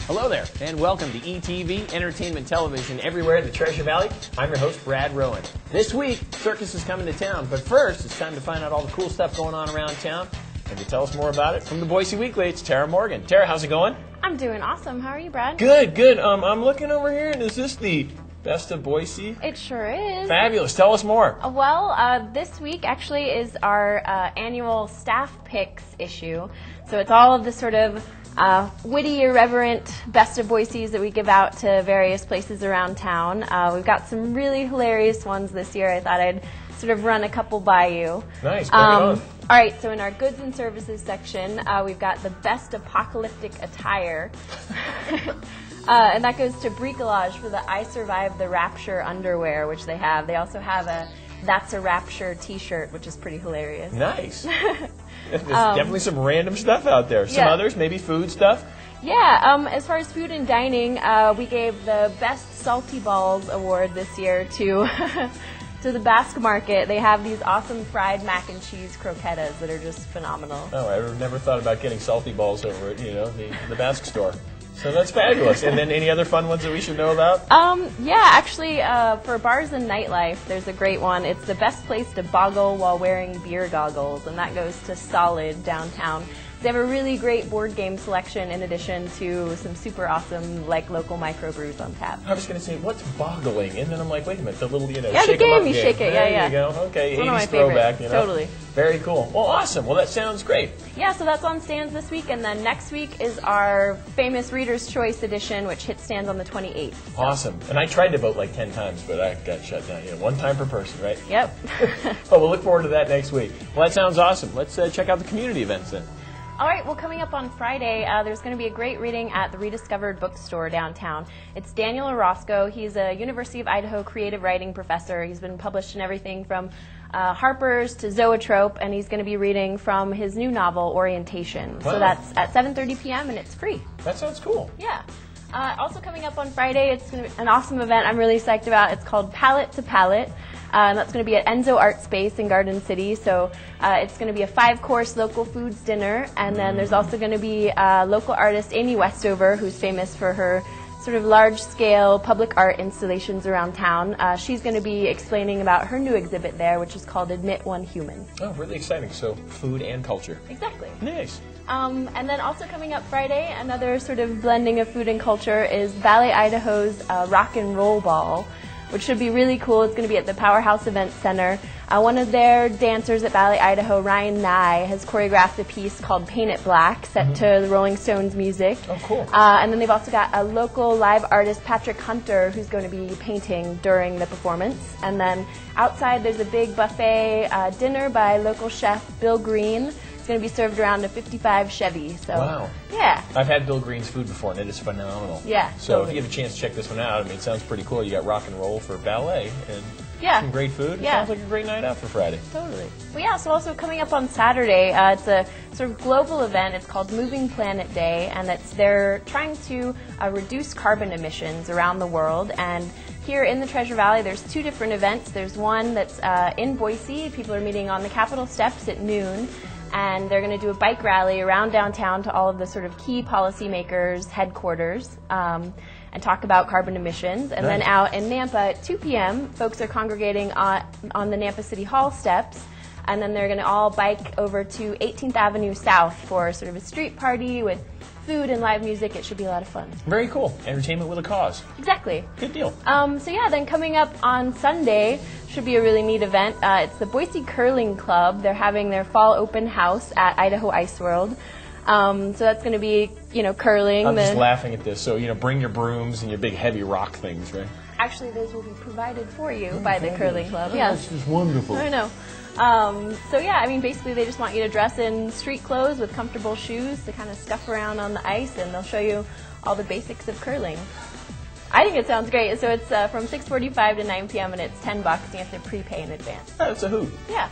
Hello there, and welcome to ETV, Entertainment Television everywhere in the Treasure Valley. I'm your host, Brad Rowan. This week, circus is coming to town, but first, it's time to find out all the cool stuff going on around town. And to tell us more about it, from the Boise Weekly, it's Tara Morgan. Tara, how's it going? I'm doing awesome. How are you, Brad? Good, good. I'm looking over here, and is this the Best of Boise? It sure is. Fabulous. Tell us more. This week actually is our annual staff picks issue. So it's all of the sort of witty, irreverent Best of Boise's that we give out to various places around town. We've got some really hilarious ones this year. I thought I'd sort of run a couple by you. Nice. Bring it on. All right, so in our goods and services section, we've got the best apocalyptic attire. And that goes to bricolage for the I Survived the Rapture underwear, which they have. They also have a That's a Rapture t-shirt, which is pretty hilarious. Nice. There's definitely some random stuff out there. Some others, maybe food stuff? Yeah, as far as food and dining, we gave the Best Salty Balls award this year to to the Basque Market. They have these awesome fried mac and cheese croquetas that are just phenomenal. Oh, I never thought about getting salty balls over at, the Basque store. So that's fabulous. And then any other fun ones that we should know about? Actually, for bars and nightlife, there's a great one. It's the best place to boggle while wearing beer goggles, and that goes to Solid downtown. They have a really great board game selection in addition to some super awesome, local microbrews on tap. I was going to say, what's boggling? And then I'm like, wait a minute, the little, yeah, shake the game, 'em up you game. shake it, there yeah. you go. Okay, it's 80s throwback, Totally. Very cool. Well, awesome. Well, that sounds great. Yeah, so that's on stands this week, and then next week is our famous Reader's Choice edition, which hits stands on the 28th. So. Awesome. And I tried to vote 10 times, but I got shut down. One time per person, right? Yep. Oh, we'll look forward to that next week. Well, that sounds awesome. Let's check out the community events then. All right, well, coming up on Friday, there's going to be a great reading at the Rediscovered Bookstore downtown. It's Daniel Orozco. He's a University of Idaho creative writing professor. He's been published in everything from Harper's to Zoetrope, and he's going to be reading from his new novel, Orientation. Wow. So that's at 7:30 p.m., and it's free. That sounds cool. Yeah. Also coming up on Friday, it's going to be an awesome event I'm really psyched about. It's called Palette to Palette. And that's going to be at Enzo Art Space in Garden City. So it's going to be a 5-course local foods dinner. And then there's also going to be local artist Amy Westover, who's famous for her sort of large-scale public art installations around town. She's going to be explaining about her new exhibit there, which is called Admit One Human. Oh, really exciting. So food and culture. Exactly. Nice. And then also coming up Friday, another sort of blending of food and culture is Ballet Idaho's Rock and Roll Ball, which should be really cool. It's going to be at the Powerhouse Event Center. One of their dancers at Ballet Idaho, Ryan Nye, has choreographed a piece called Paint It Black, set to the Rolling Stones music. Oh, cool. And then they've also got a local live artist, Patrick Hunter, who's going to be painting during the performance. And then outside there's a big buffet dinner by local chef Bill Green. It's going to be served around a 55 Chevy. So, wow. Yeah. I've had Bill Green's food before, and it is phenomenal. Yeah. So totally. if you have a chance to check this one out, it sounds pretty cool. You got rock and roll for ballet and some great food. Yeah. It sounds like a great night out for Friday. Totally. Well, yeah, so also coming up on Saturday, it's a sort of global event. It's called Moving Planet Day, and they're trying to reduce carbon emissions around the world. And here in the Treasure Valley, there's 2 different events. There's one that's in Boise. People are meeting on the Capitol steps at noon. And they're going to do a bike rally around downtown to all of the sort of key policymakers' headquarters and talk about carbon emissions. And then out in Nampa at 2 p.m., folks are congregating on the Nampa City Hall steps. And then they're going to all bike over to 18th Avenue South for sort of a street party with food and live music. It should be a lot of fun. Very cool. Entertainment with a cause. Exactly. Good deal. Then coming up on Sunday should be a really neat event. It's the Boise Curling Club. They're having their fall open house at Idaho Ice World. So that's going to be, curling. I'm just laughing at this. So, bring your brooms and your big heavy rock things, right? Actually, those will be provided for you by the Curling Club. Yeah. That's just wonderful. I know. Basically they just want you to dress in street clothes with comfortable shoes to kind of scuff around on the ice, and they'll show you all the basics of curling. I think it sounds great. So it's from 6:45 to 9 p.m. and it's $10. And you have to prepay in advance. Oh, that's a hoot. Yeah.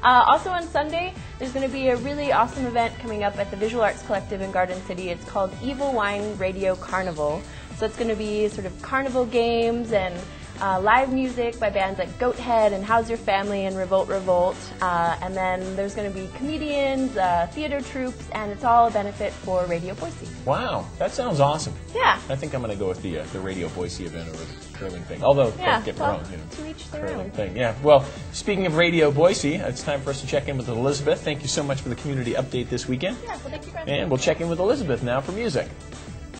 Also on Sunday, there's going to be a really awesome event coming up at the Visual Arts Collective in Garden City. It's called Evil Wine Radio Carnival. So it's going to be sort of carnival games and live music by bands like Goathead and How's Your Family and Revolt Revolt. And then there's going to be comedians, theater troupes, and it's all a benefit for Radio Boise. Wow, that sounds awesome. Yeah. I think I'm going to go with the Radio Boise event over the curling thing. Although, don't get me wrong, to each their curling own. thing. Yeah. Well, speaking of Radio Boise, it's time for us to check in with Elizabeth. Thank you so much for the community update this weekend. Yeah, well, thank you, Brad. And we'll check in with Elizabeth now for music.